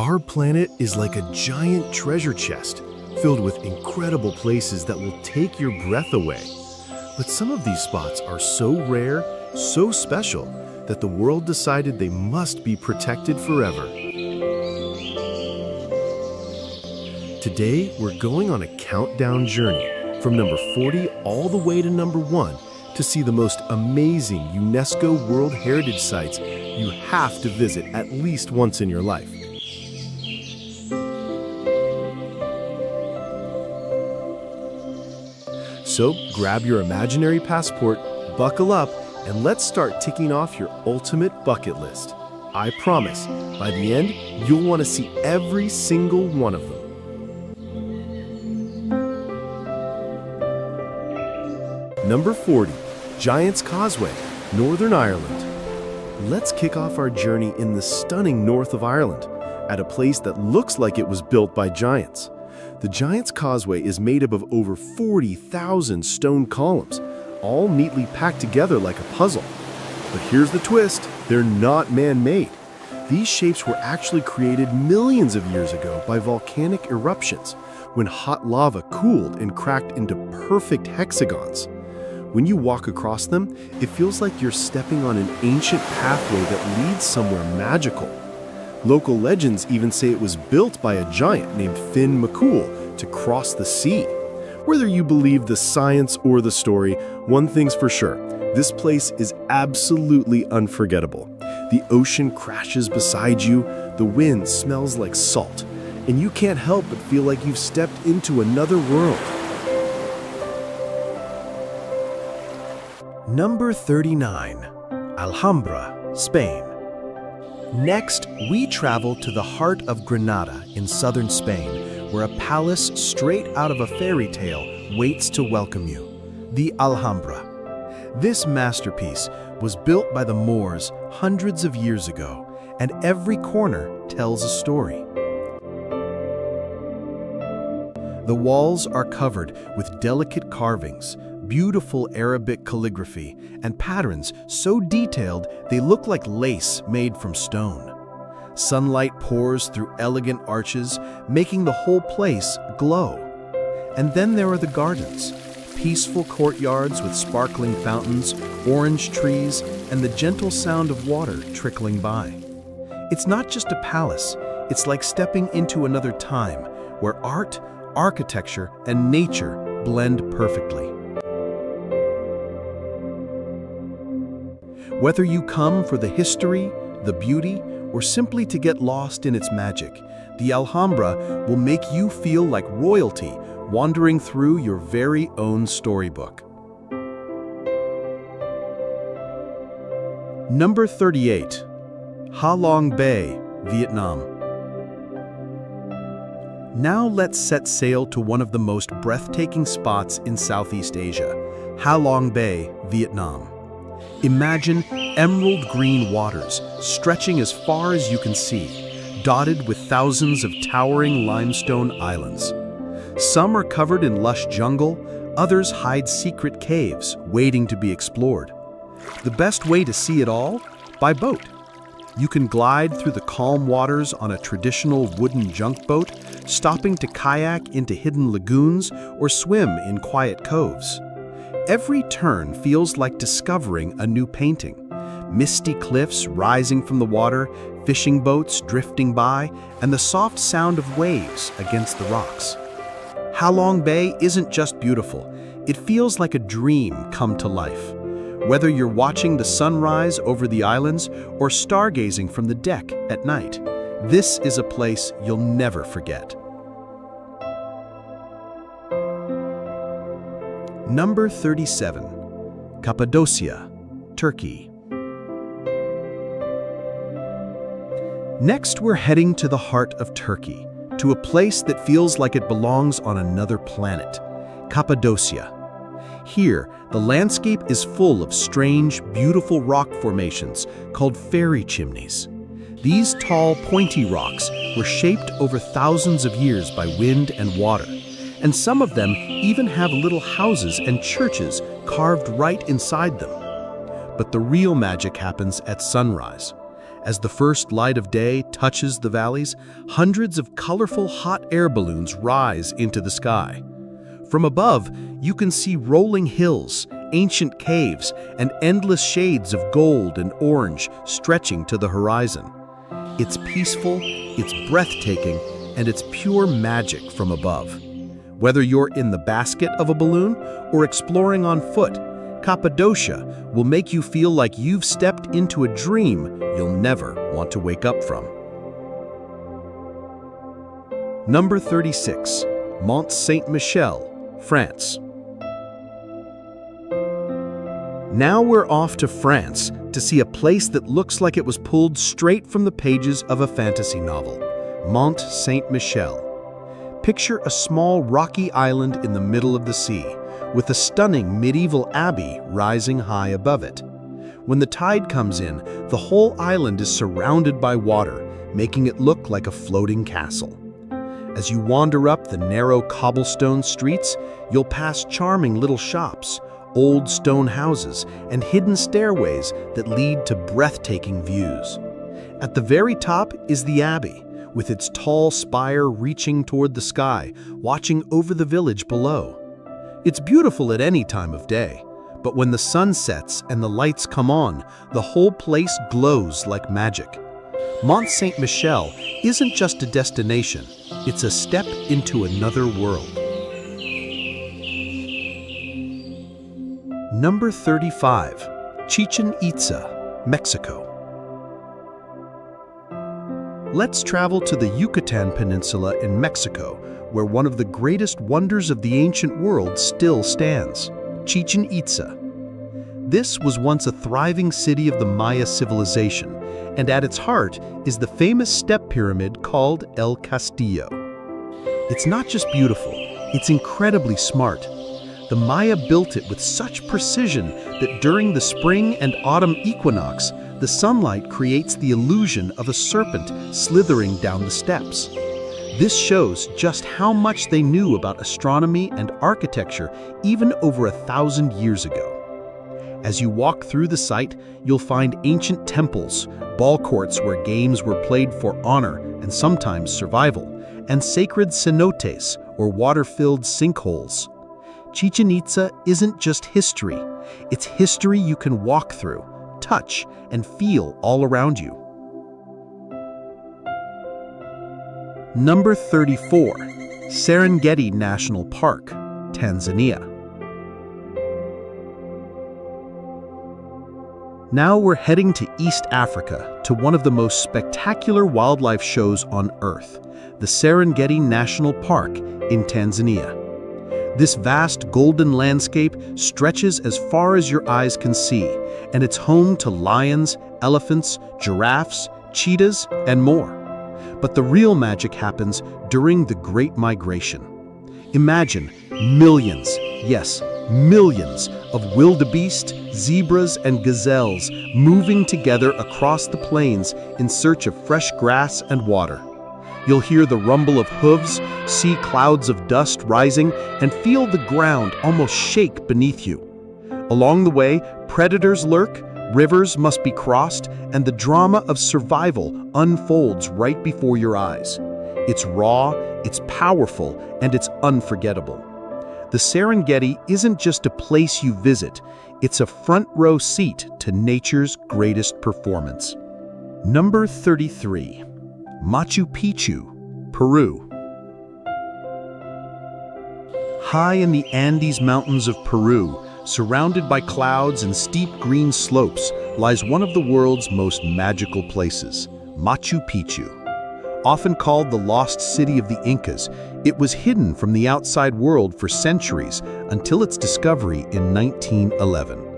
Our planet is like a giant treasure chest, filled with incredible places that will take your breath away. But some of these spots are so rare, so special, that the world decided they must be protected forever. Today, we're going on a countdown journey from number 40 all the way to number 1 to see the most amazing UNESCO World Heritage Sites you have to visit at least once in your life. So grab your imaginary passport, buckle up, and let's start ticking off your ultimate bucket list. I promise, by the end, you'll want to see every single one of them. Number 40, Giant's Causeway, Northern Ireland. Let's kick off our journey in the stunning north of Ireland, at a place that looks like it was built by giants. The Giant's Causeway is made up of over 40,000 stone columns, all neatly packed together like a puzzle. But here's the twist, they're not man-made. These shapes were actually created millions of years ago by volcanic eruptions, when hot lava cooled and cracked into perfect hexagons. When you walk across them, it feels like you're stepping on an ancient pathway that leads somewhere magical. Local legends even say it was built by a giant named Finn McCool to cross the sea. Whether you believe the science or the story, one thing's for sure, this place is absolutely unforgettable. The ocean crashes beside you, the wind smells like salt, and you can't help but feel like you've stepped into another world. Number 39, Alhambra, Spain. Next, we travel to the heart of Granada in southern Spain, where a palace straight out of a fairy tale waits to welcome you, the Alhambra. This masterpiece was built by the Moors hundreds of years ago, and every corner tells a story. The walls are covered with delicate carvings, beautiful Arabic calligraphy, and patterns so detailed they look like lace made from stone. Sunlight pours through elegant arches, making the whole place glow. And then there are the gardens, peaceful courtyards with sparkling fountains, orange trees, and the gentle sound of water trickling by. It's not just a palace, it's like stepping into another time, where art, architecture, and nature blend perfectly. Whether you come for the history, the beauty, or simply to get lost in its magic, the Alhambra will make you feel like royalty wandering through your very own storybook. Number 38, Ha Long Bay, Vietnam. Now let's set sail to one of the most breathtaking spots in Southeast Asia, Ha Long Bay, Vietnam. Imagine emerald green waters stretching as far as you can see, dotted with thousands of towering limestone islands. Some are covered in lush jungle, others hide secret caves waiting to be explored. The best way to see it all? By boat. You can glide through the calm waters on a traditional wooden junk boat, stopping to kayak into hidden lagoons or swim in quiet coves. Every turn feels like discovering a new painting. Misty cliffs rising from the water, fishing boats drifting by, and the soft sound of waves against the rocks. Ha Long Bay isn't just beautiful, it feels like a dream come to life. Whether you're watching the sunrise over the islands or stargazing from the deck at night, this is a place you'll never forget. Number 37, Cappadocia, Turkey. Next, we're heading to the heart of Turkey, to a place that feels like it belongs on another planet, Cappadocia. Here, the landscape is full of strange, beautiful rock formations called fairy chimneys. These tall, pointy rocks were shaped over thousands of years by wind and water, and some of them even have little houses and churches carved right inside them. But the real magic happens at sunrise. As the first light of day touches the valleys, hundreds of colorful hot air balloons rise into the sky. From above, you can see rolling hills, ancient caves, and endless shades of gold and orange stretching to the horizon. It's peaceful, it's breathtaking, and it's pure magic from above. Whether you're in the basket of a balloon or exploring on foot, Cappadocia will make you feel like you've stepped into a dream you'll never want to wake up from. Number 36. Mont Saint-Michel, France. Now we're off to France to see a place that looks like it was pulled straight from the pages of a fantasy novel, Mont Saint-Michel. Picture a small rocky island in the middle of the sea, with a stunning medieval abbey rising high above it. When the tide comes in, the whole island is surrounded by water, making it look like a floating castle. As you wander up the narrow cobblestone streets, you'll pass charming little shops, old stone houses, and hidden stairways that lead to breathtaking views. At the very top is the abbey, with its tall spire reaching toward the sky, watching over the village below. It's beautiful at any time of day, but when the sun sets and the lights come on, the whole place glows like magic. Mont Saint-Michel isn't just a destination, it's a step into another world. Number 35. Chichen Itza, Mexico. Let's travel to the Yucatan Peninsula in Mexico, where one of the greatest wonders of the ancient world still stands, Chichen Itza. This was once a thriving city of the Maya civilization, and at its heart is the famous step pyramid called El Castillo. It's not just beautiful, it's incredibly smart. The Maya built it with such precision that during the spring and autumn equinox, the sunlight creates the illusion of a serpent slithering down the steps. This shows just how much they knew about astronomy and architecture even over 1,000 years ago. As you walk through the site, you'll find ancient temples, ball courts where games were played for honor and sometimes survival, and sacred cenotes, or water-filled sinkholes. Chichen Itza isn't just history, it's history you can walk through, touch, and feel all around you. Number 34. Serengeti National Park, Tanzania. Now we're heading to East Africa, to one of the most spectacular wildlife shows on Earth, the Serengeti National Park in Tanzania. This vast golden landscape stretches as far as your eyes can see, and it's home to lions, elephants, giraffes, cheetahs, and more. But the real magic happens during the Great Migration. Imagine millions, yes, millions of wildebeest, zebras, and gazelles moving together across the plains in search of fresh grass and water. You'll hear the rumble of hooves, see clouds of dust rising, and feel the ground almost shake beneath you. Along the way, predators lurk, rivers must be crossed, and the drama of survival unfolds right before your eyes. It's raw, it's powerful, and it's unforgettable. The Serengeti isn't just a place you visit, it's a front-row seat to nature's greatest performance. Number 33. Machu Picchu, Peru. High in the Andes Mountains of Peru, surrounded by clouds and steep green slopes, lies one of the world's most magical places, Machu Picchu. Often called the lost city of the Incas, it was hidden from the outside world for centuries until its discovery in 1911.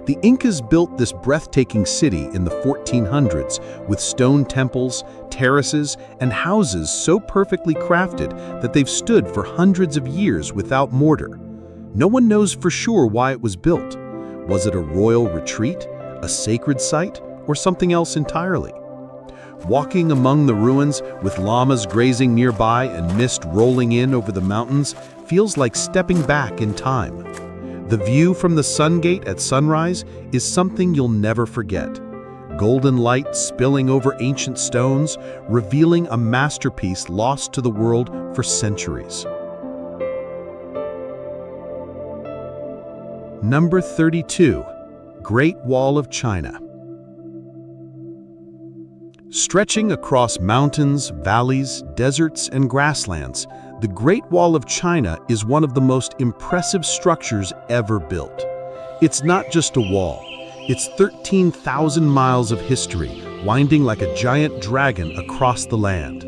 The Incas built this breathtaking city in the 1400s with stone temples, terraces, and houses so perfectly crafted that they've stood for hundreds of years without mortar. No one knows for sure why it was built. Was it a royal retreat, a sacred site, or something else entirely? Walking among the ruins with llamas grazing nearby and mist rolling in over the mountains feels like stepping back in time. The view from the Sun Gate at sunrise is something you'll never forget. golden light spilling over ancient stones, revealing a masterpiece lost to the world for centuries. Number 32. Great Wall of China. Stretching across mountains, valleys, deserts, and grasslands, the Great Wall of China is one of the most impressive structures ever built. It's not just a wall. It's 13,000 miles of history, winding like a giant dragon across the land.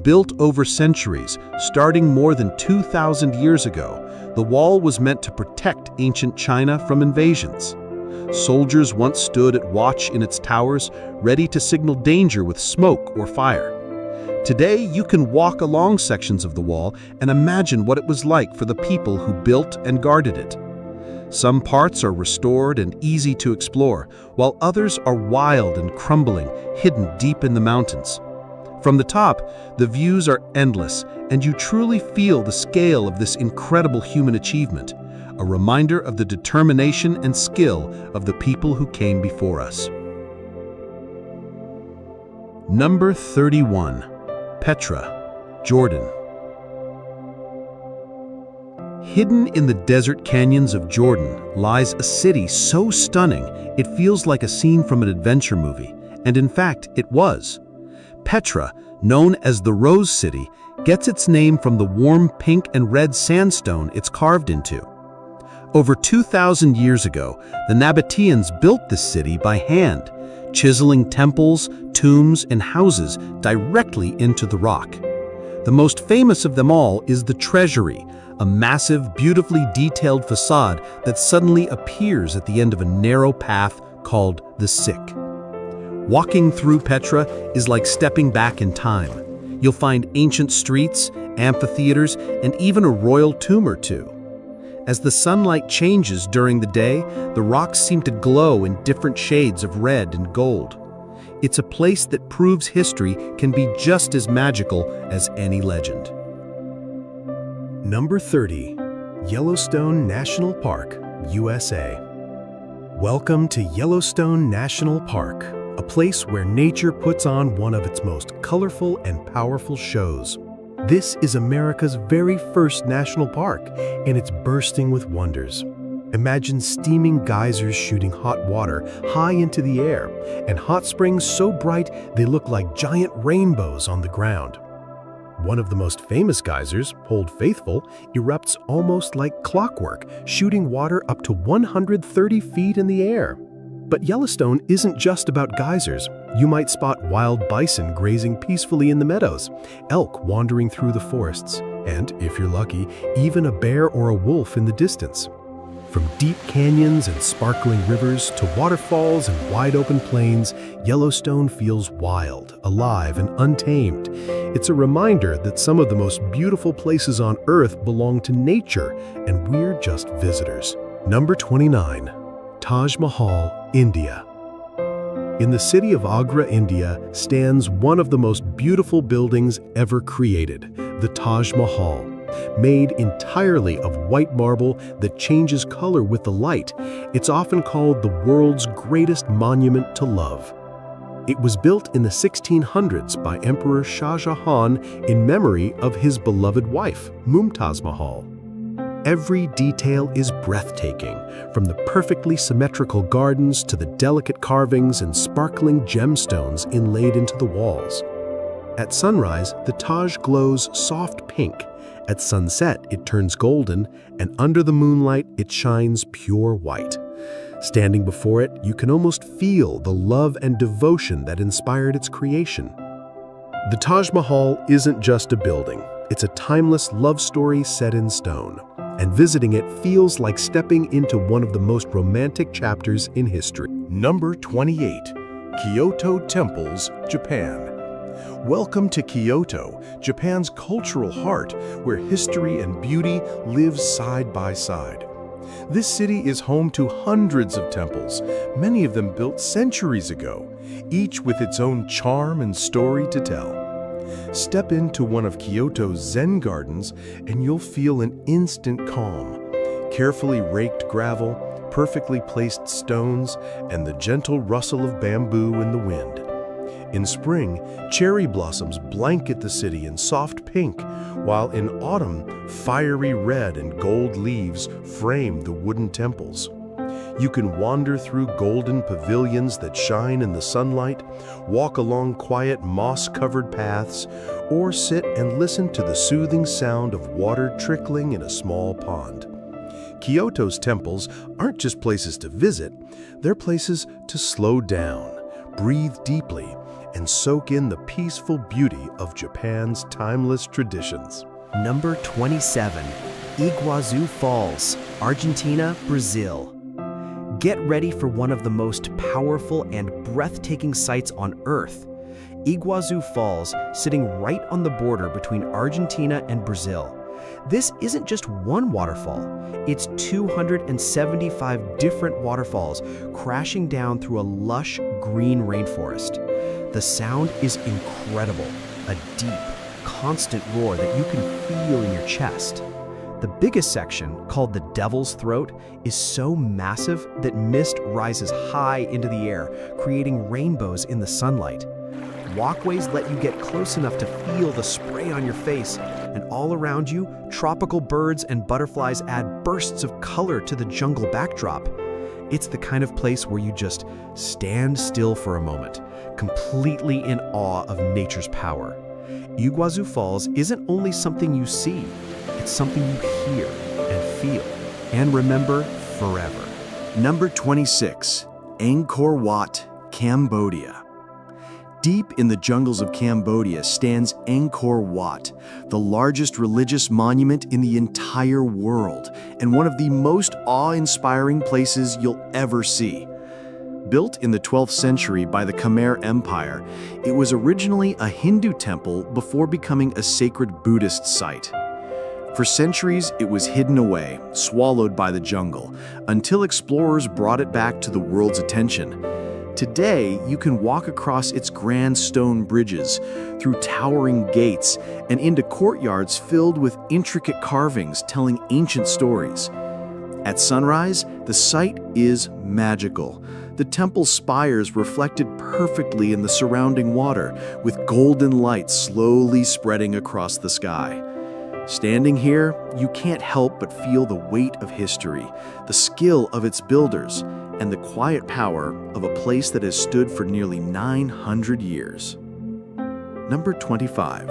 Built over centuries, starting more than 2,000 years ago, the wall was meant to protect ancient China from invasions. Soldiers once stood at watch in its towers, ready to signal danger with smoke or fire. Today, you can walk along sections of the wall and imagine what it was like for the people who built and guarded it. Some parts are restored and easy to explore, while others are wild and crumbling, hidden deep in the mountains. From the top, the views are endless, and you truly feel the scale of this incredible human achievement, a reminder of the determination and skill of the people who came before us. Number 31. Petra, Jordan. Hidden in the desert canyons of Jordan lies a city so stunning it feels like a scene from an adventure movie, and in fact, it was. Petra, known as the Rose City, gets its name from the warm pink and red sandstone it's carved into. Over 2,000 years ago, the Nabateans built this city by hand, chiseling temples, tombs, and houses directly into the rock. The most famous of them all is the Treasury, a massive, beautifully detailed facade that suddenly appears at the end of a narrow path called the Sick. Walking through Petra is like stepping back in time. You'll find ancient streets, amphitheaters, and even a royal tomb or two. As the sunlight changes during the day, the rocks seem to glow in different shades of red and gold. It's a place that proves history can be just as magical as any legend. Number 30. Yellowstone National Park, USA. Welcome to Yellowstone National Park, a place where nature puts on one of its most colorful and powerful shows. This is America's very first national park, and it's bursting with wonders. Imagine steaming geysers shooting hot water high into the air, and hot springs so bright they look like giant rainbows on the ground. One of the most famous geysers, Old Faithful, erupts almost like clockwork, shooting water up to 130 feet in the air. But Yellowstone isn't just about geysers. You might spot wild bison grazing peacefully in the meadows, elk wandering through the forests, and, if you're lucky, even a bear or a wolf in the distance. From deep canyons and sparkling rivers to waterfalls and wide-open plains, Yellowstone feels wild, alive, and untamed. It's a reminder that some of the most beautiful places on Earth belong to nature, and we're just visitors. Number 29. Taj Mahal, India. In the city of Agra, India, stands one of the most beautiful buildings ever created, the Taj Mahal. Made entirely of white marble that changes color with the light, it's often called the world's greatest monument to love. It was built in the 1600s by Emperor Shah Jahan in memory of his beloved wife, Mumtaz Mahal. Every detail is breathtaking, from the perfectly symmetrical gardens to the delicate carvings and sparkling gemstones inlaid into the walls. At sunrise, the Taj glows soft pink. At sunset, it turns golden, and under the moonlight, it shines pure white. Standing before it, you can almost feel the love and devotion that inspired its creation. The Taj Mahal isn't just a building. It's a timeless love story set in stone, and visiting it feels like stepping into one of the most romantic chapters in history. Number 28. Kyoto Temples, Japan. Welcome to Kyoto, Japan's cultural heart, where history and beauty live side by side. This city is home to hundreds of temples, many of them built centuries ago, each with its own charm and story to tell. Step into one of Kyoto's Zen gardens and you'll feel an instant calm. Carefully raked gravel, perfectly placed stones, and the gentle rustle of bamboo in the wind. In spring, cherry blossoms blanket the city in soft pink, while in autumn, fiery red and gold leaves frame the wooden temples. You can wander through golden pavilions that shine in the sunlight, walk along quiet moss-covered paths, or sit and listen to the soothing sound of water trickling in a small pond. Kyoto's temples aren't just places to visit, they're places to slow down, breathe deeply, and soak in the peaceful beauty of Japan's timeless traditions. Number 27, Iguazu Falls, Argentina, Brazil. Get ready for one of the most powerful and breathtaking sights on Earth. Iguazu Falls, sitting right on the border between Argentina and Brazil. This isn't just one waterfall, it's 275 different waterfalls crashing down through a lush green rainforest. The sound is incredible, a deep, constant roar that you can feel in your chest. The biggest section, called the Devil's Throat, is so massive that mist rises high into the air, creating rainbows in the sunlight. Walkways let you get close enough to feel the spray on your face, and all around you, tropical birds and butterflies add bursts of color to the jungle backdrop. It's the kind of place where you just stand still for a moment, completely in awe of nature's power. Iguazu Falls isn't only something you see, it's something you hear and feel and remember forever. Number 26, Angkor Wat, Cambodia. Deep in the jungles of Cambodia stands Angkor Wat, the largest religious monument in the entire world and one of the most awe-inspiring places you'll ever see. Built in the 12th century by the Khmer Empire, it was originally a Hindu temple before becoming a sacred Buddhist site. For centuries, it was hidden away, swallowed by the jungle, until explorers brought it back to the world's attention. Today, you can walk across its grand stone bridges, through towering gates, and into courtyards filled with intricate carvings telling ancient stories. At sunrise, the site is magical. The temple's spires reflected perfectly in the surrounding water, with golden light slowly spreading across the sky. Standing here, you can't help but feel the weight of history, the skill of its builders, and the quiet power of a place that has stood for nearly 900 years. Number 25,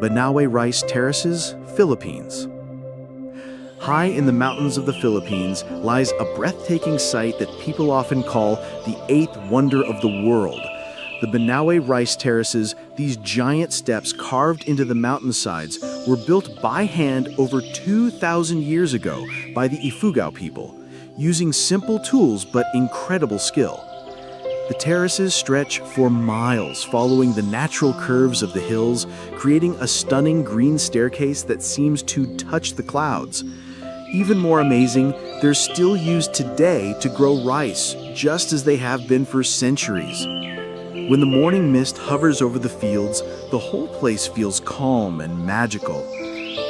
Banaue Rice Terraces, Philippines. High in the mountains of the Philippines lies a breathtaking site that people often call the eighth wonder of the world. The Banaue Rice Terraces, these giant steps carved into the mountainsides, were built by hand over 2,000 years ago by the Ifugao people, using simple tools but incredible skill. The terraces stretch for miles, following the natural curves of the hills, creating a stunning green staircase that seems to touch the clouds. Even more amazing, they're still used today to grow rice, just as they have been for centuries. When the morning mist hovers over the fields, the whole place feels calm and magical.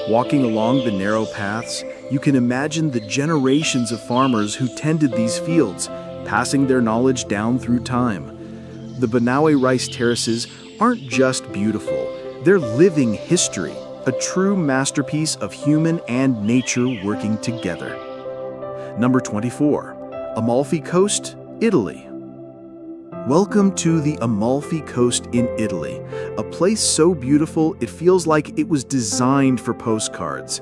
Walking along the narrow paths, you can imagine the generations of farmers who tended these fields, passing their knowledge down through time. The Banaue Rice Terraces aren't just beautiful, they're living history, a true masterpiece of human and nature working together. Number 24, Amalfi Coast, Italy. Welcome to the Amalfi Coast in Italy, a place so beautiful it feels like it was designed for postcards.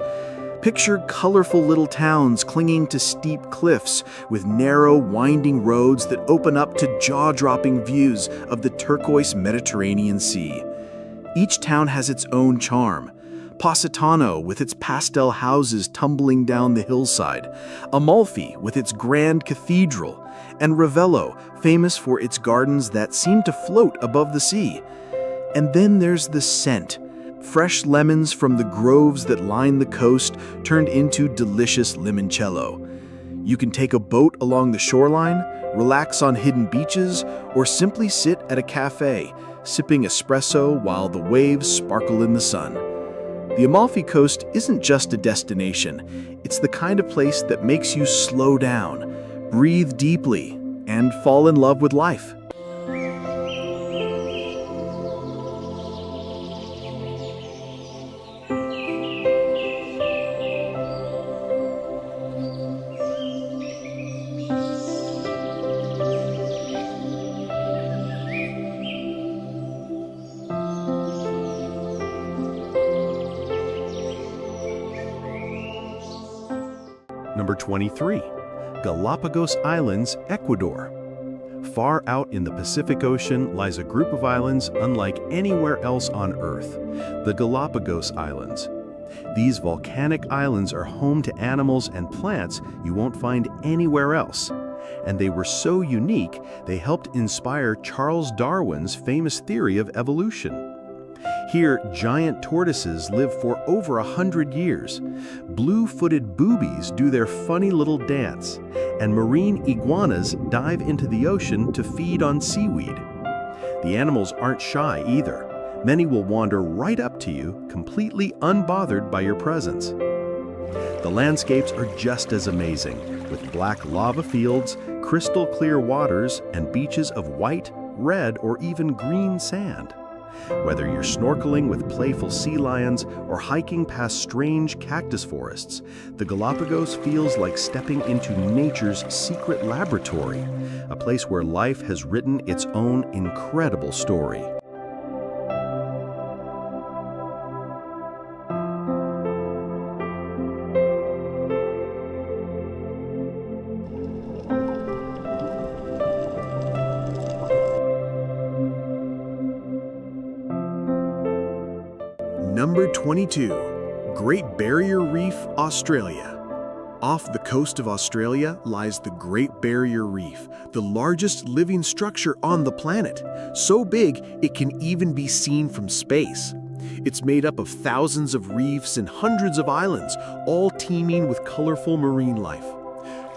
Picture colorful little towns clinging to steep cliffs with narrow, winding roads that open up to jaw-dropping views of the turquoise Mediterranean Sea. Each town has its own charm. Positano with its pastel houses tumbling down the hillside, Amalfi with its grand cathedral, and Ravello, famous for its gardens that seem to float above the sea. And then there's the scent. Fresh lemons from the groves that line the coast turned into delicious limoncello. You can take a boat along the shoreline, relax on hidden beaches, or simply sit at a cafe, sipping espresso while the waves sparkle in the sun. The Amalfi Coast isn't just a destination, it's the kind of place that makes you slow down, breathe deeply, and fall in love with life. Number 23. Galapagos Islands, Ecuador. Far out in the Pacific Ocean lies a group of islands unlike anywhere else on Earth, the Galapagos Islands. These volcanic islands are home to animals and plants you won't find anywhere else. And they were so unique, they helped inspire Charles Darwin's famous theory of evolution. Here, giant tortoises live for over 100 years. Blue-footed boobies do their funny little dance, and marine iguanas dive into the ocean to feed on seaweed. The animals aren't shy either. Many will wander right up to you, completely unbothered by your presence. The landscapes are just as amazing, with black lava fields, crystal clear waters, and beaches of white, red, or even green sand. Whether you're snorkeling with playful sea lions or hiking past strange cactus forests, the Galapagos feels like stepping into nature's secret laboratory, a place where life has written its own incredible story. Number 22. Great Barrier Reef, Australia. Off the coast of Australia lies the Great Barrier Reef, the largest living structure on the planet, so big it can even be seen from space. It's made up of thousands of reefs and hundreds of islands, all teeming with colorful marine life.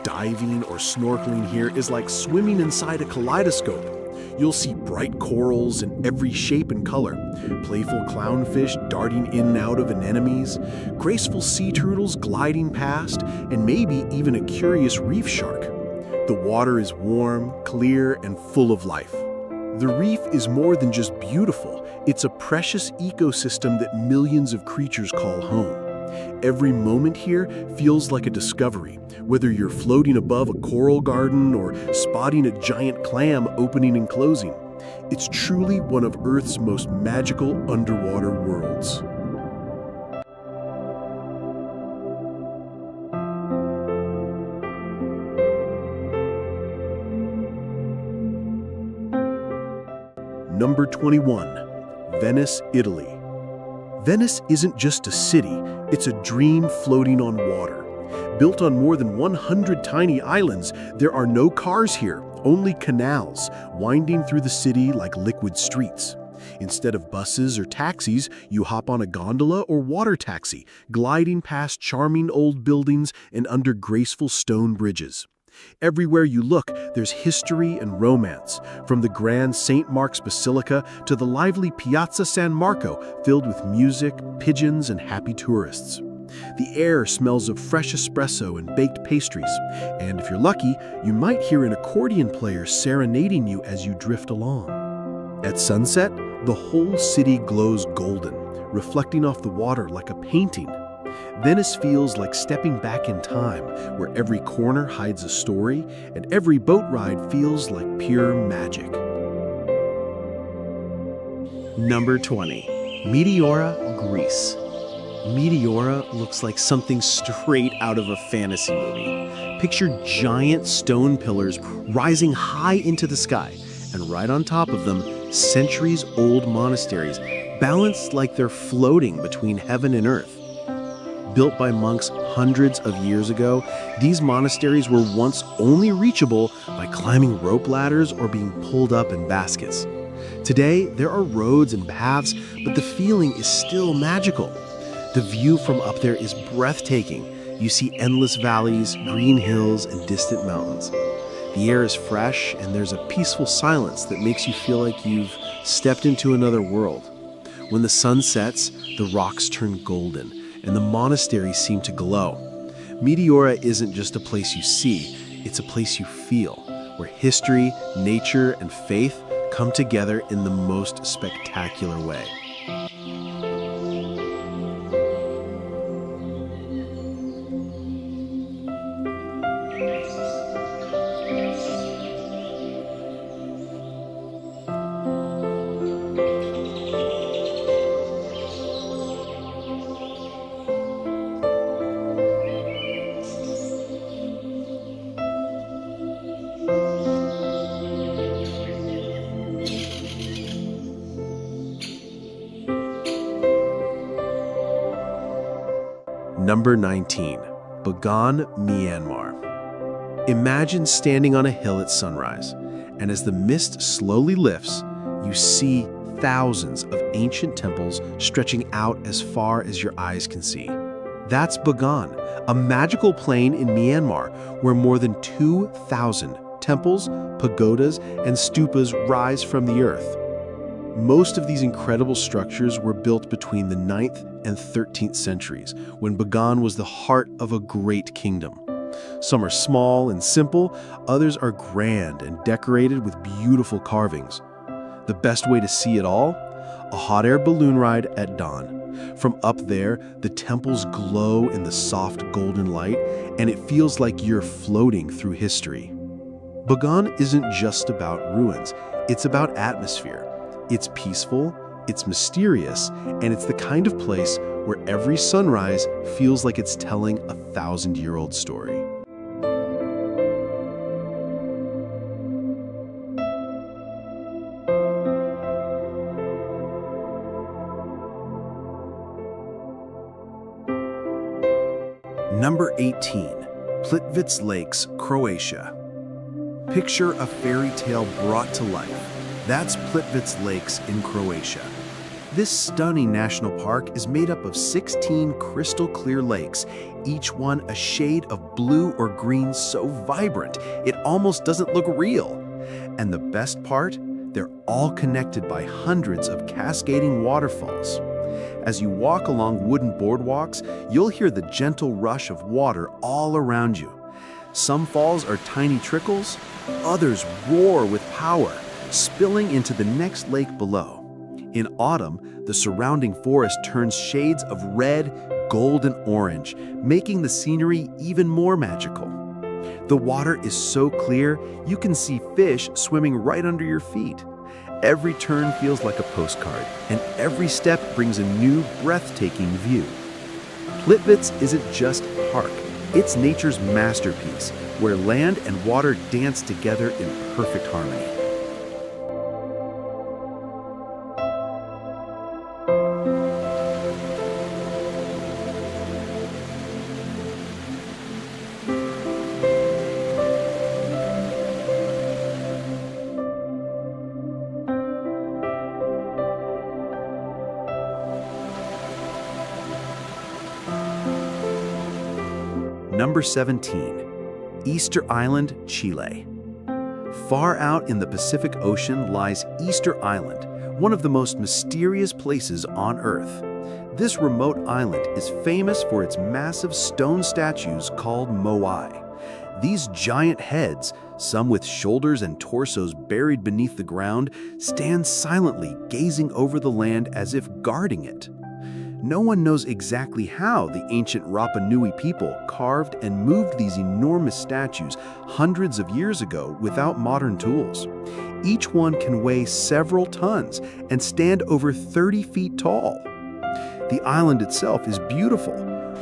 Diving or snorkeling here is like swimming inside a kaleidoscope. You'll see bright corals in every shape and color, playful clownfish darting in and out of anemones, graceful sea turtles gliding past, and maybe even a curious reef shark. The water is warm, clear, and full of life. The reef is more than just beautiful, it's a precious ecosystem that millions of creatures call home. Every moment here feels like a discovery, whether you're floating above a coral garden or spotting a giant clam opening and closing. It's truly one of Earth's most magical underwater worlds. Number 21. Venice, Italy. Venice isn't just a city, it's a dream floating on water. Built on more than 100 tiny islands, there are no cars here, only canals, winding through the city like liquid streets. Instead of buses or taxis, you hop on a gondola or water taxi, gliding past charming old buildings and under graceful stone bridges. Everywhere you look, there's history and romance, from the grand St. Mark's Basilica to the lively Piazza San Marco, filled with music, pigeons, and happy tourists. The air smells of fresh espresso and baked pastries, and if you're lucky, you might hear an accordion player serenading you as you drift along. At sunset, the whole city glows golden, reflecting off the water like a painting. Venice feels like stepping back in time, where every corner hides a story and every boat ride feels like pure magic. Number 20. Meteora, Greece. Meteora looks like something straight out of a fantasy movie. Picture giant stone pillars rising high into the sky, and right on top of them, centuries-old monasteries, balanced like they're floating between heaven and earth. Built by monks hundreds of years ago, these monasteries were once only reachable by climbing rope ladders or being pulled up in baskets. Today, there are roads and paths, but the feeling is still magical. The view from up there is breathtaking. You see endless valleys, green hills, and distant mountains. The air is fresh, and there's a peaceful silence that makes you feel like you've stepped into another world. When the sun sets, the rocks turn golden, and the monasteries seem to glow. Meteora isn't just a place you see, It's a place you feel, where history, nature, and faith come together in the most spectacular way. Number 19. Bagan, Myanmar. Imagine standing on a hill at sunrise, and as the mist slowly lifts, you see thousands of ancient temples stretching out as far as your eyes can see. That's Bagan, a magical plain in Myanmar where more than 2,000 temples, pagodas, and stupas rise from the earth. Most of these incredible structures were built between the 9th and 13th centuries, when Bagan was the heart of a great kingdom. Some are small and simple, others are grand and decorated with beautiful carvings. The best way to see it all? A hot air balloon ride at dawn. From up there, the temples glow in the soft golden light, and it feels like you're floating through history. Bagan isn't just about ruins, it's about atmosphere. It's peaceful, it's mysterious, and it's the kind of place where every sunrise feels like it's telling a 1,000-year-old story. Number 18. Plitvice Lakes, Croatia. Picture a fairy tale brought to life. That's Plitvice Lakes in Croatia. This stunning national park is made up of 16 crystal clear lakes, each one a shade of blue or green so vibrant it almost doesn't look real. And the best part? They're all connected by hundreds of cascading waterfalls. As you walk along wooden boardwalks, you'll hear the gentle rush of water all around you. Some falls are tiny trickles, others roar with power, spilling into the next lake below. In autumn, the surrounding forest turns shades of red, gold, and orange, making the scenery even more magical. The water is so clear, you can see fish swimming right under your feet. Every turn feels like a postcard, and every step brings a new, breathtaking view. Plitvice isn't just a park, it's nature's masterpiece, where land and water dance together in perfect harmony. Number 17. Easter Island, Chile. Far out in the Pacific Ocean lies Easter Island, one of the most mysterious places on Earth. This remote island is famous for its massive stone statues called moai. These giant heads, some with shoulders and torsos buried beneath the ground, stand silently gazing over the land as if guarding it. No one knows exactly how the ancient Rapa Nui people carved and moved these enormous statues hundreds of years ago without modern tools. Each one can weigh several tons and stand over 30 feet tall. The island itself is beautiful.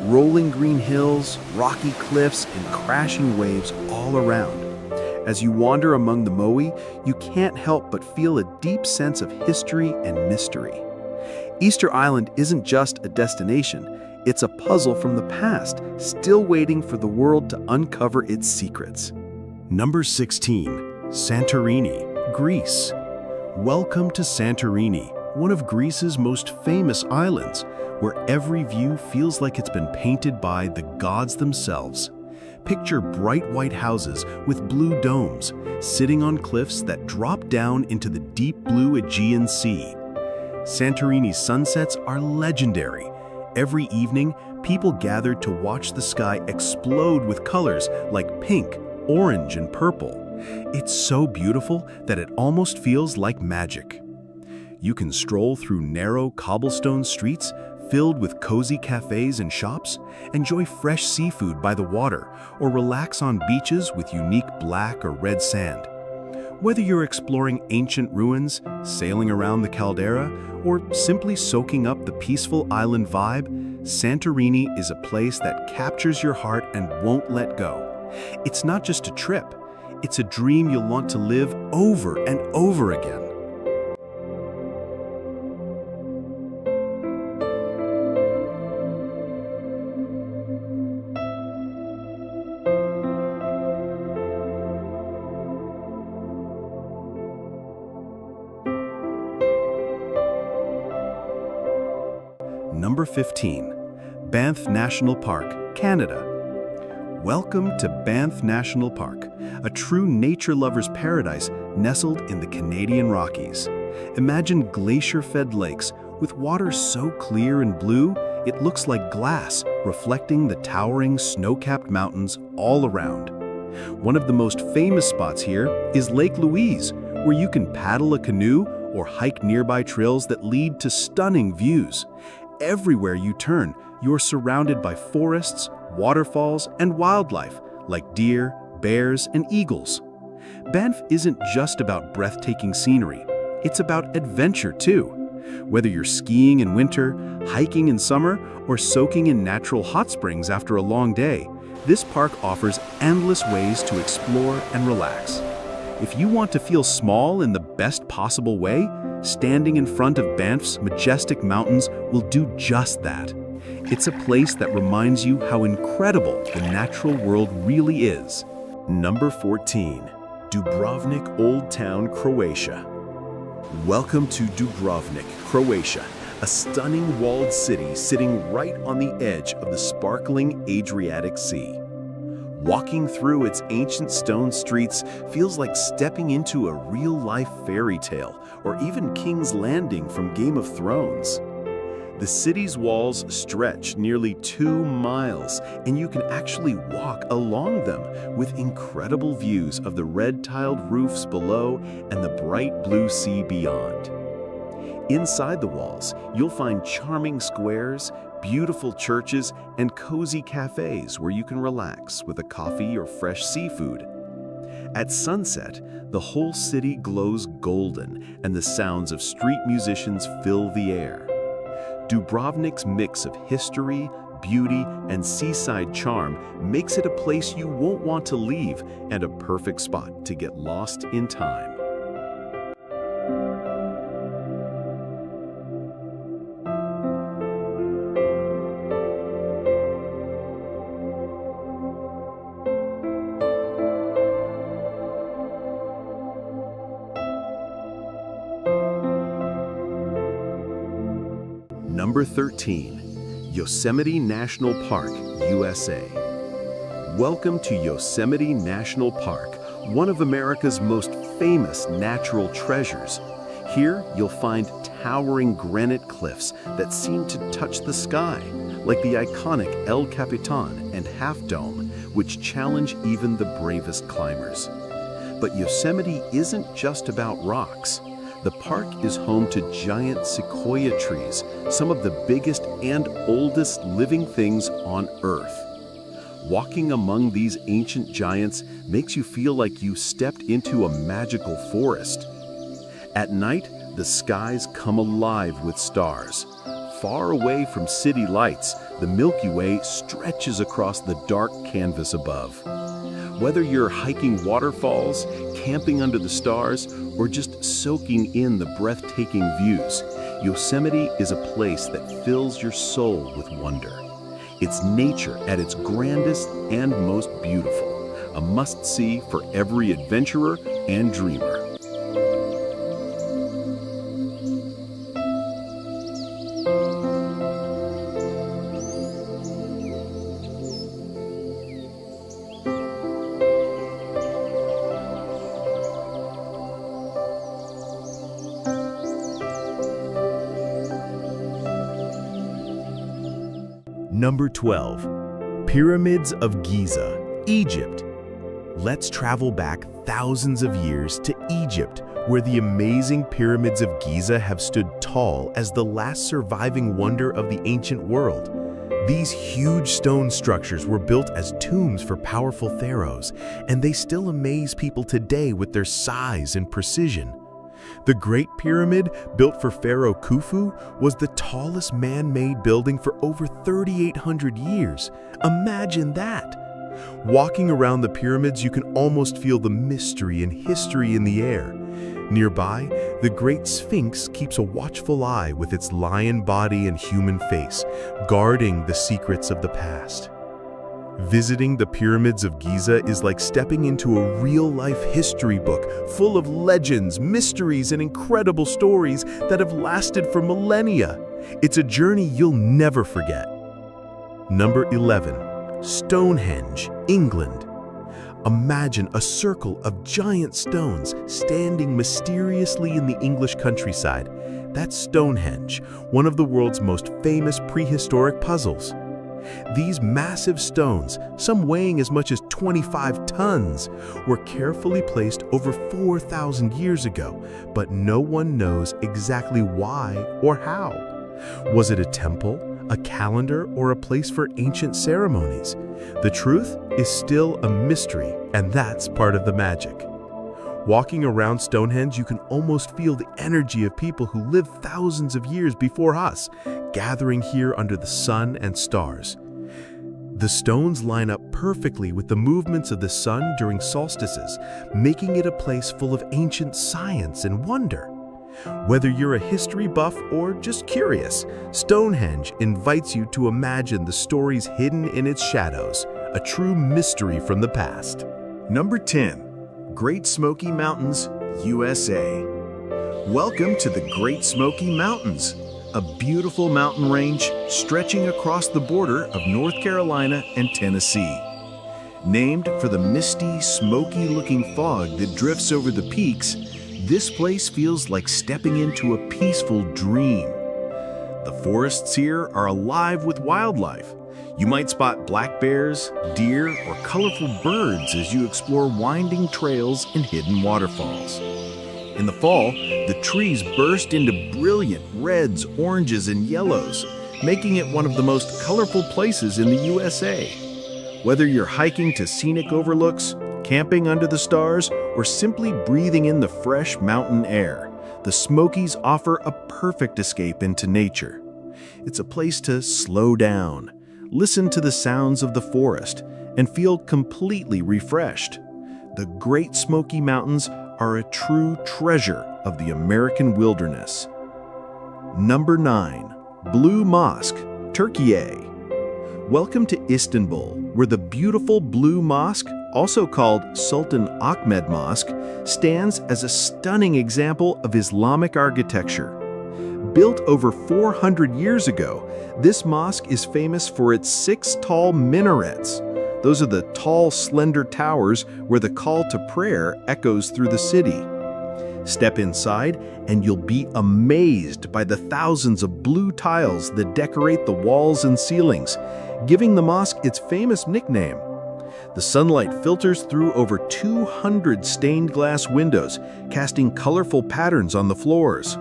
Rolling green hills, rocky cliffs, and crashing waves all around. As you wander among the moai, you can't help but feel a deep sense of history and mystery. Easter Island isn't just a destination, it's a puzzle from the past, still waiting for the world to uncover its secrets. Number 16. Santorini, Greece. Welcome to Santorini, one of Greece's most famous islands, where every view feels like it's been painted by the gods themselves. Picture bright white houses with blue domes, sitting on cliffs that drop down into the deep blue Aegean Sea. Santorini's sunsets are legendary. Every evening, people gathered to watch the sky explode with colors like pink, orange and purple. It's so beautiful that it almost feels like magic. You can stroll through narrow cobblestone streets filled with cozy cafes and shops, enjoy fresh seafood by the water, or relax on beaches with unique black or red sand. Whether you're exploring ancient ruins, sailing around the caldera, or simply soaking up the peaceful island vibe, Santorini is a place that captures your heart and won't let go. It's not just a trip, it's a dream you'll want to live over and over again. Number 15, Banff National Park, Canada. Welcome to Banff National Park, a true nature lover's paradise nestled in the Canadian Rockies. Imagine glacier-fed lakes with water so clear and blue, it looks like glass, reflecting the towering snow-capped mountains all around. One of the most famous spots here is Lake Louise, where you can paddle a canoe or hike nearby trails that lead to stunning views. Everywhere you turn, you're surrounded by forests, waterfalls, and wildlife like deer, bears, and eagles. Banff isn't just about breathtaking scenery, it's about adventure too. Whether you're skiing in winter, hiking in summer, or soaking in natural hot springs after a long day, this park offers endless ways to explore and relax. If you want to feel small in the best possible way, standing in front of Banff's majestic mountains will do just that. It's a place that reminds you how incredible the natural world really is. Number 14, Dubrovnik Old Town, Croatia. Welcome to Dubrovnik, Croatia, a stunning walled city sitting right on the edge of the sparkling Adriatic Sea. Walking through its ancient stone streets feels like stepping into a real-life fairy tale, or even King's Landing from Game of Thrones. The city's walls stretch nearly 2 miles, and you can actually walk along them with incredible views of the red-tiled roofs below and the bright blue sea beyond. Inside the walls, you'll find charming squares, beautiful churches, and cozy cafes where you can relax with a coffee or fresh seafood. At sunset, the whole city glows golden, and the sounds of street musicians fill the air. Dubrovnik's mix of history, beauty, and seaside charm makes it a place you won't want to leave and a perfect spot to get lost in time. Number 13, Yosemite National Park, USA. Welcome to Yosemite National Park, one of America's most famous natural treasures. Here, you'll find towering granite cliffs that seem to touch the sky, like the iconic El Capitan and Half Dome, which challenge even the bravest climbers. But Yosemite isn't just about rocks. The park is home to giant sequoia trees, some of the biggest and oldest living things on Earth. Walking among these ancient giants makes you feel like you stepped into a magical forest. At night, the skies come alive with stars. Far away from city lights, the Milky Way stretches across the dark canvas above. Whether you're hiking waterfalls, camping under the stars, or just soaking in the breathtaking views, Yosemite is a place that fills your soul with wonder. It's nature at its grandest and most beautiful, a must-see for every adventurer and dreamer. Number 12, Pyramids of Giza, Egypt. Let's travel back thousands of years to Egypt, where the amazing pyramids of Giza have stood tall as the last surviving wonder of the ancient world. These huge stone structures were built as tombs for powerful pharaohs, and they still amaze people today with their size and precision. The Great Pyramid, built for Pharaoh Khufu, was the tallest man-made building for over 3,800 years. Imagine that! Walking around the pyramids, you can almost feel the mystery and history in the air. Nearby, the Great Sphinx keeps a watchful eye with its lion body and human face, guarding the secrets of the past. Visiting the pyramids of Giza is like stepping into a real-life history book full of legends, mysteries, and incredible stories that have lasted for millennia. It's a journey you'll never forget. Number 11. Stonehenge, England. Imagine a circle of giant stones standing mysteriously in the English countryside. That's Stonehenge, one of the world's most famous prehistoric puzzles. These massive stones, some weighing as much as 25 tons, were carefully placed over 4,000 years ago, but no one knows exactly why or how. Was it a temple, a calendar, or a place for ancient ceremonies? The truth is still a mystery, and that's part of the magic. Walking around Stonehenge, you can almost feel the energy of people who lived thousands of years before us, gathering here under the sun and stars. The stones line up perfectly with the movements of the sun during solstices, making it a place full of ancient science and wonder. Whether you're a history buff or just curious, Stonehenge invites you to imagine the stories hidden in its shadows, a true mystery from the past. Number 10. Great Smoky Mountains, USA. Welcome to the Great Smoky Mountains, a beautiful mountain range stretching across the border of North Carolina and Tennessee. Named for the misty, smoky-looking fog that drifts over the peaks, this place feels like stepping into a peaceful dream. The forests here are alive with wildlife. You might spot black bears, deer, or colorful birds as you explore winding trails and hidden waterfalls. In the fall, the trees burst into brilliant reds, oranges, and yellows, making it one of the most colorful places in the USA. Whether you're hiking to scenic overlooks, camping under the stars, or simply breathing in the fresh mountain air, the Smokies offer a perfect escape into nature. It's a place to slow down, listen to the sounds of the forest, and feel completely refreshed. The Great Smoky Mountains are a true treasure of the American wilderness. Number 9. Blue Mosque, Turkey. Welcome to Istanbul, where the beautiful Blue Mosque, also called Sultan Ahmed Mosque, stands as a stunning example of Islamic architecture. Built over 400 years ago, this mosque is famous for its 6 tall minarets. Those are the tall, slender towers where the call to prayer echoes through the city. Step inside and you'll be amazed by the thousands of blue tiles that decorate the walls and ceilings, giving the mosque its famous nickname. The sunlight filters through over 200 stained glass windows, casting colorful patterns on the floors.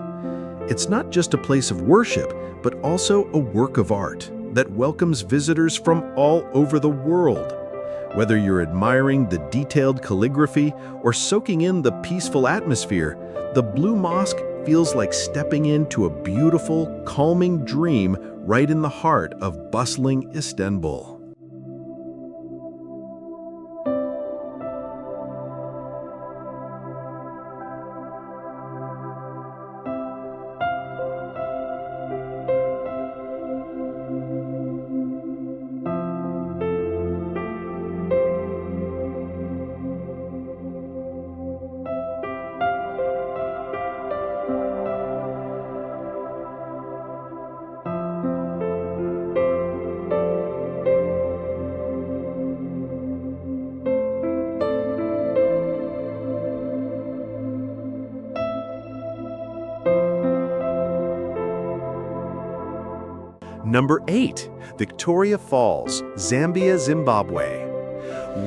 It's not just a place of worship, but also a work of art that welcomes visitors from all over the world. Whether you're admiring the detailed calligraphy or soaking in the peaceful atmosphere, the Blue Mosque feels like stepping into a beautiful, calming dream right in the heart of bustling Istanbul. Number 8. Victoria Falls, Zambia, Zimbabwe.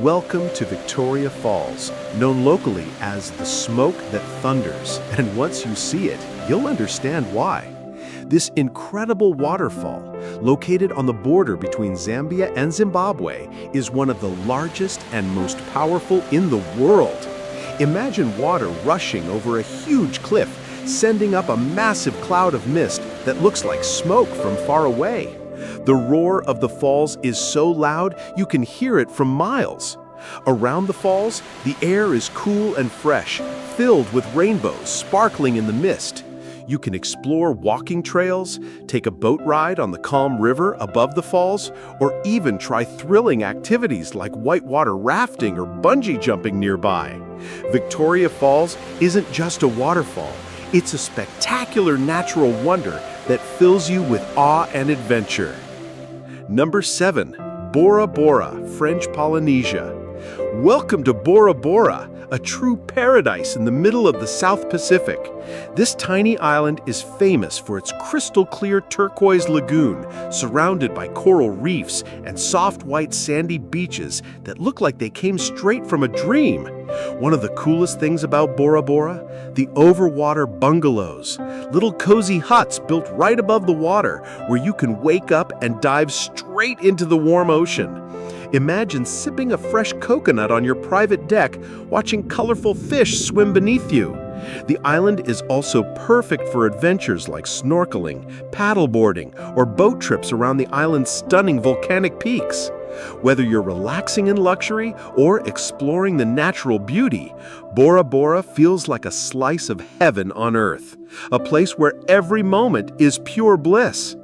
Welcome to Victoria Falls, known locally as the smoke that thunders, and once you see it, you'll understand why. This incredible waterfall, located on the border between Zambia and Zimbabwe, is one of the largest and most powerful in the world. Imagine water rushing over a huge cliff, sending up a massive cloud of mist that looks like smoke from far away. The roar of the falls is so loud you can hear it from miles. Around the falls, the air is cool and fresh, filled with rainbows sparkling in the mist. You can explore walking trails, take a boat ride on the calm river above the falls, or even try thrilling activities like whitewater rafting or bungee jumping nearby. Victoria Falls isn't just a waterfall. It's a spectacular natural wonder that fills you with awe and adventure. Number 7. Bora Bora, French Polynesia. Welcome to Bora Bora, a true paradise in the middle of the South Pacific. This tiny island is famous for its crystal-clear turquoise lagoon, surrounded by coral reefs and soft white sandy beaches that look like they came straight from a dream. One of the coolest things about Bora Bora? The overwater bungalows, little cozy huts built right above the water where you can wake up and dive straight into the warm ocean. Imagine sipping a fresh coconut on your private deck, watching colorful fish swim beneath you. The island is also perfect for adventures like snorkeling, paddleboarding, or boat trips around the island's stunning volcanic peaks. Whether you're relaxing in luxury or exploring the natural beauty, Bora Bora feels like a slice of heaven on earth, a place where every moment is pure bliss.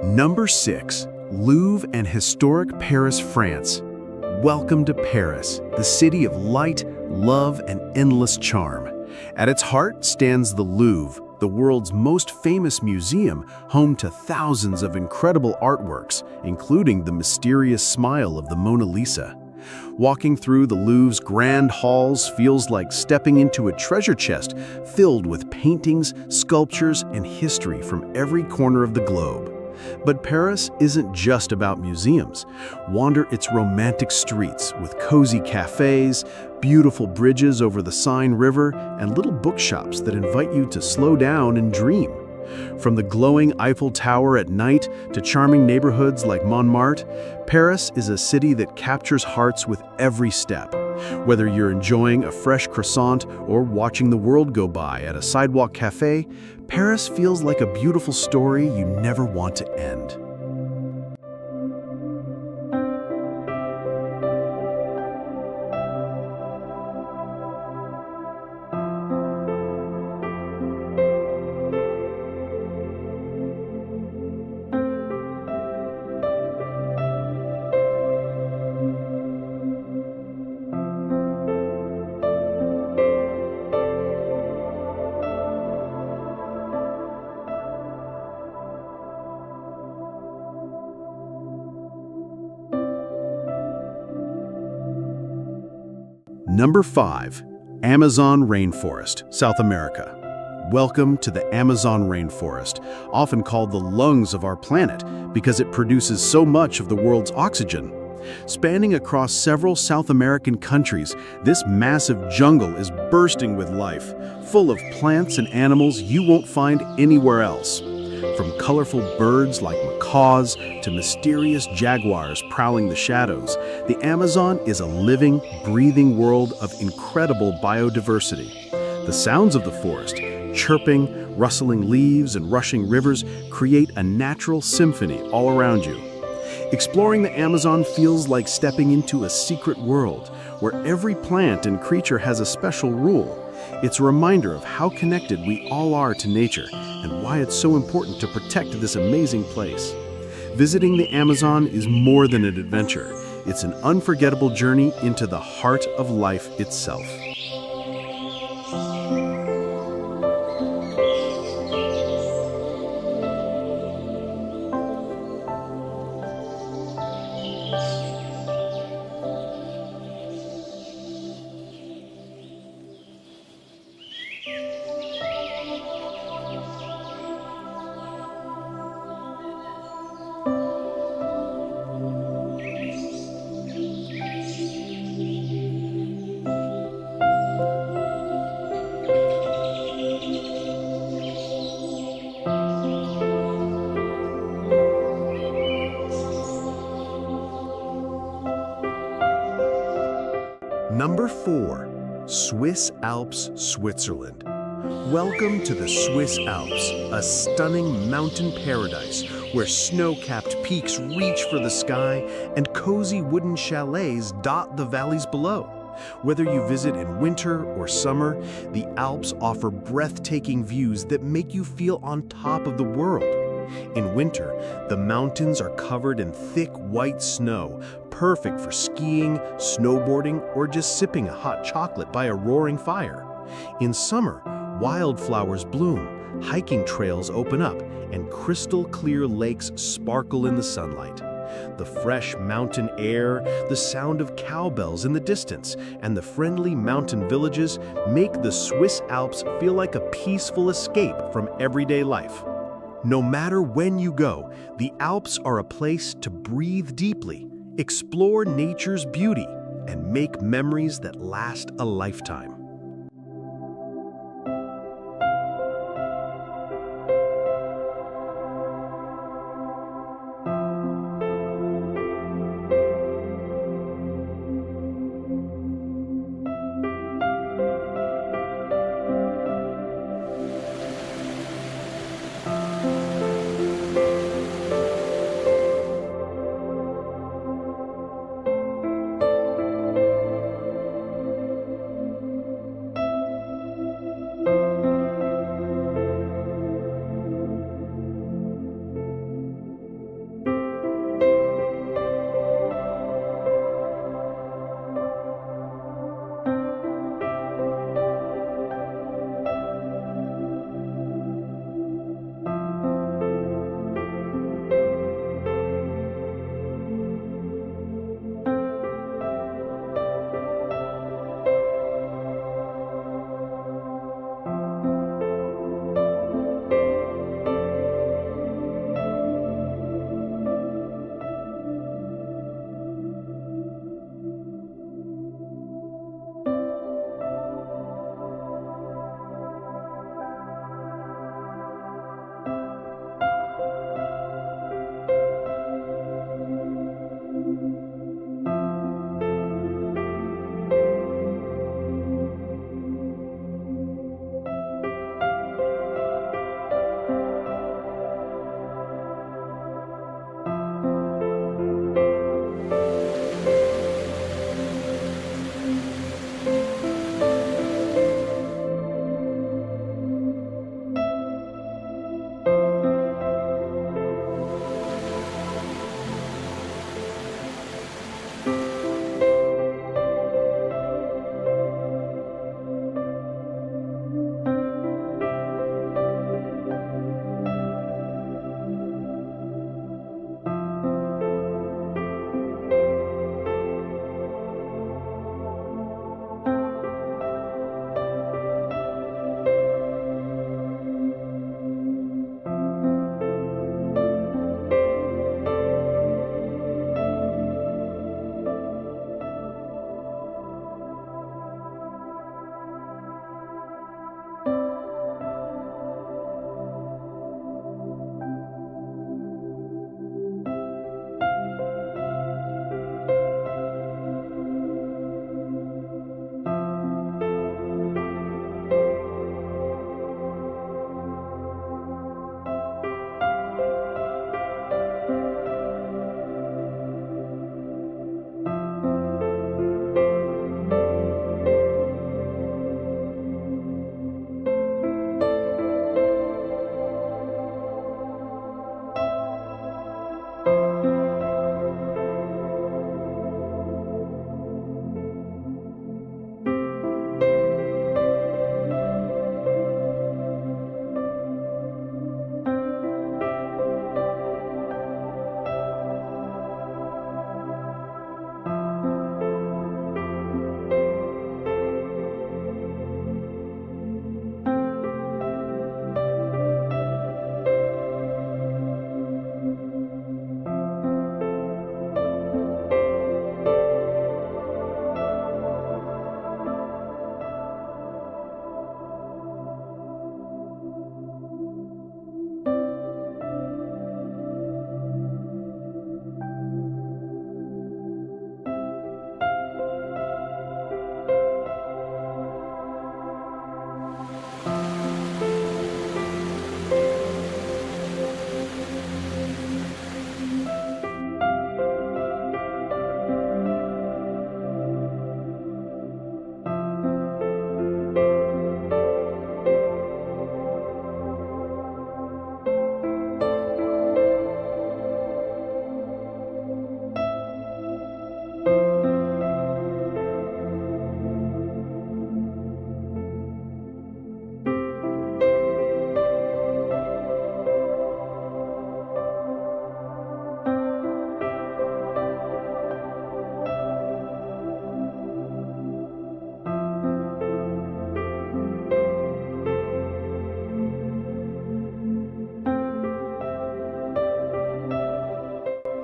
Number 6. Louvre and historic Paris, France. Welcome to Paris, the city of light, love, and endless charm. At its heart stands the Louvre, the world's most famous museum, home to thousands of incredible artworks, including the mysterious smile of the Mona Lisa. Walking through the Louvre's grand halls feels like stepping into a treasure chest filled with paintings, sculptures, and history from every corner of the globe. But Paris isn't just about museums. Wander its romantic streets with cozy cafes, beautiful bridges over the Seine River, and little bookshops that invite you to slow down and dream. From the glowing Eiffel Tower at night to charming neighborhoods like Montmartre, Paris is a city that captures hearts with every step. Whether you're enjoying a fresh croissant or watching the world go by at a sidewalk cafe, Paris feels like a beautiful story you never want to end. Number 5. Amazon Rainforest, South America. Welcome to the Amazon Rainforest, often called the lungs of our planet because it produces so much of the world's oxygen. Spanning across several South American countries, this massive jungle is bursting with life, full of plants and animals you won't find anywhere else. From colorful birds like macaws to mysterious jaguars prowling the shadows, the Amazon is a living, breathing world of incredible biodiversity. The sounds of the forest, chirping, rustling leaves, and rushing rivers create a natural symphony all around you. Exploring the Amazon feels like stepping into a secret world where every plant and creature has a special rule. It's a reminder of how connected we all are to nature and why it's so important to protect this amazing place. Visiting the Amazon is more than an adventure. It's an unforgettable journey into the heart of life itself. Number 4. Swiss Alps, Switzerland. Welcome to the Swiss Alps, a stunning mountain paradise where snow-capped peaks reach for the sky and cozy wooden chalets dot the valleys below. Whether you visit in winter or summer, the Alps offer breathtaking views that make you feel on top of the world. In winter, the mountains are covered in thick white snow, perfect for skiing, snowboarding, or just sipping a hot chocolate by a roaring fire. In summer, wildflowers bloom, hiking trails open up, and crystal-clear lakes sparkle in the sunlight. The fresh mountain air, the sound of cowbells in the distance, and the friendly mountain villages make the Swiss Alps feel like a peaceful escape from everyday life. No matter when you go, the Alps are a place to breathe deeply, explore nature's beauty, and make memories that last a lifetime.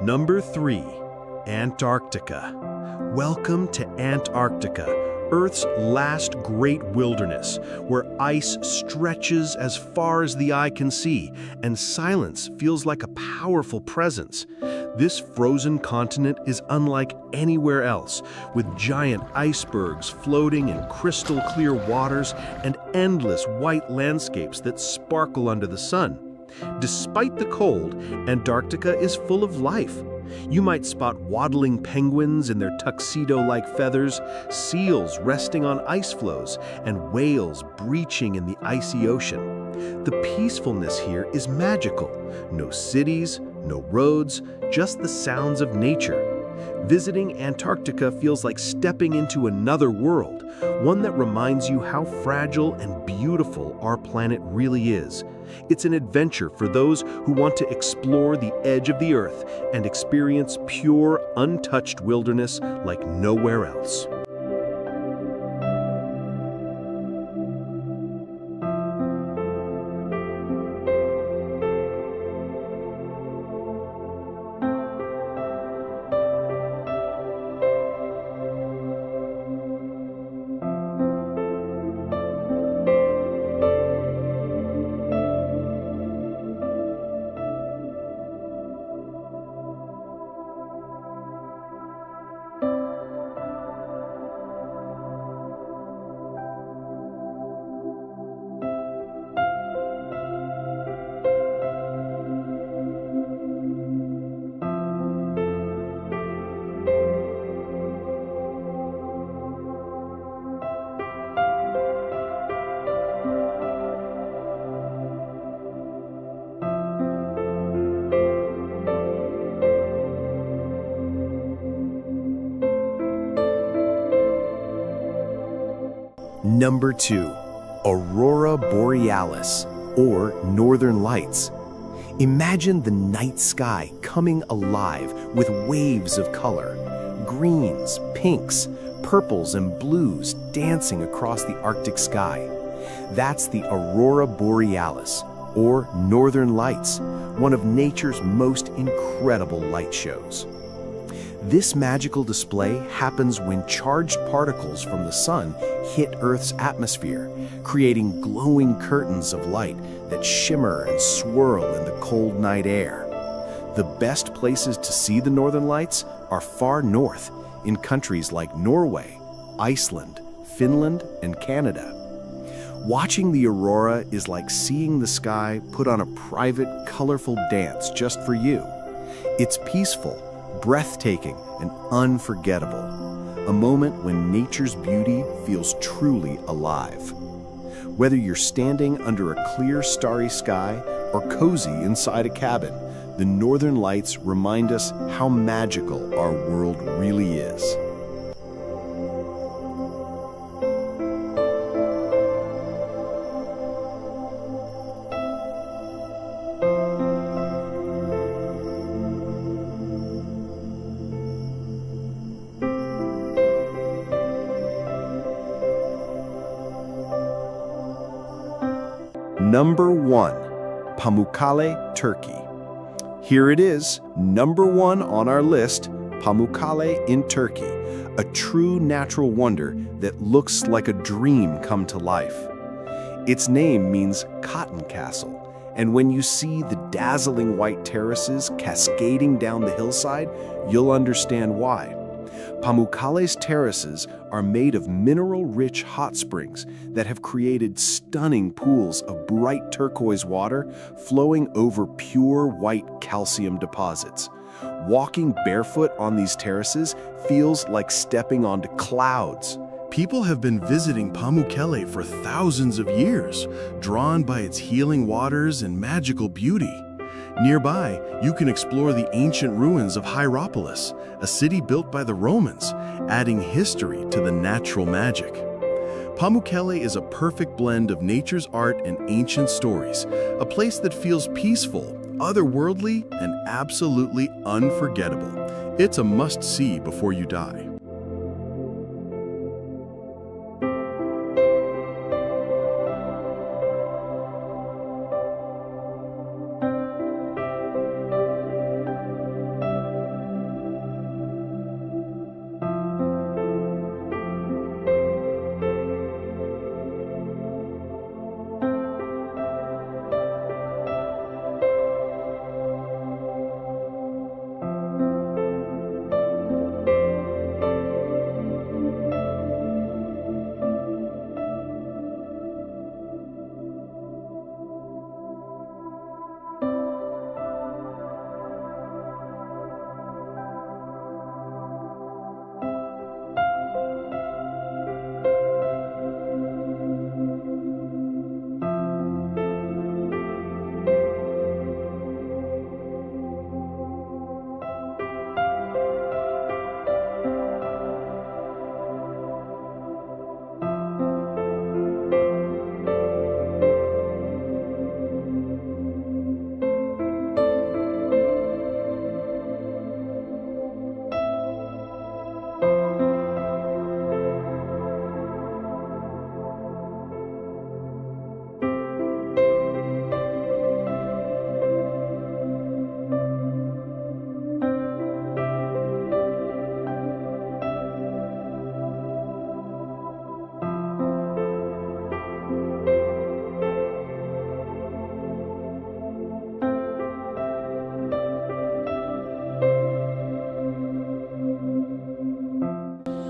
Number 3. Antarctica. Welcome to Antarctica, Earth's last great wilderness, where ice stretches as far as the eye can see, and silence feels like a powerful presence. This frozen continent is unlike anywhere else, with giant icebergs floating in crystal-clear waters and endless white landscapes that sparkle under the sun. Despite the cold, Antarctica is full of life. You might spot waddling penguins in their tuxedo-like feathers, seals resting on ice floes, and whales breaching in the icy ocean. The peacefulness here is magical. No cities, no roads, just the sounds of nature. Visiting Antarctica feels like stepping into another world, one that reminds you how fragile and beautiful our planet really is. It's an adventure for those who want to explore the edge of the Earth and experience pure, untouched wilderness like nowhere else. Number 2. Aurora Borealis, or Northern Lights. Imagine the night sky coming alive with waves of color. Greens, pinks, purples, and blues dancing across the Arctic sky. That's the Aurora Borealis, or Northern Lights, one of nature's most incredible light shows. This magical display happens when charged particles from the sun hit Earth's atmosphere, creating glowing curtains of light that shimmer and swirl in the cold night air. The best places to see the Northern Lights are far north, in countries like Norway, Iceland, Finland, and Canada. Watching the aurora is like seeing the sky put on a private, colorful dance just for you. It's peaceful, breathtaking, and unforgettable. A moment when nature's beauty feels truly alive. Whether you're standing under a clear, starry sky or cozy inside a cabin, the Northern Lights remind us how magical our world really is. Number 1. Pamukkale, Turkey. Here it is, number 1 on our list, Pamukkale in Turkey, a true natural wonder that looks like a dream come to life. Its name means cotton castle, and when you see the dazzling white terraces cascading down the hillside, you'll understand why. Pamukkale's terraces are made of mineral-rich hot springs that have created stunning pools of bright turquoise water flowing over pure white calcium deposits. Walking barefoot on these terraces feels like stepping onto clouds. People have been visiting Pamukkale for thousands of years, drawn by its healing waters and magical beauty. Nearby, you can explore the ancient ruins of Hierapolis, a city built by the Romans, adding history to the natural magic. Pamukkale is a perfect blend of nature's art and ancient stories, a place that feels peaceful, otherworldly, and absolutely unforgettable. It's a must-see before you die.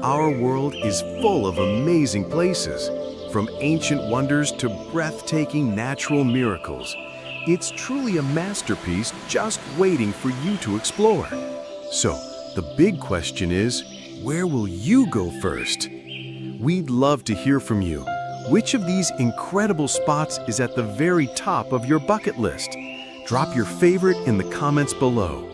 Our world is full of amazing places, from ancient wonders to breathtaking natural miracles. It's truly a masterpiece just waiting for you to explore. So, the big question is, where will you go first? We'd love to hear from you. Which of these incredible spots is at the very top of your bucket list? Drop your favorite in the comments below.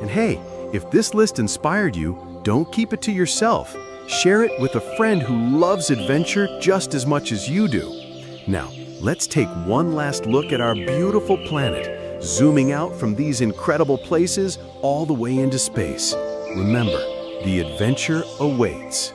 And hey, if this list inspired you, don't keep it to yourself. Share it with a friend who loves adventure just as much as you do. Now, let's take one last look at our beautiful planet, zooming out from these incredible places all the way into space. Remember, the adventure awaits.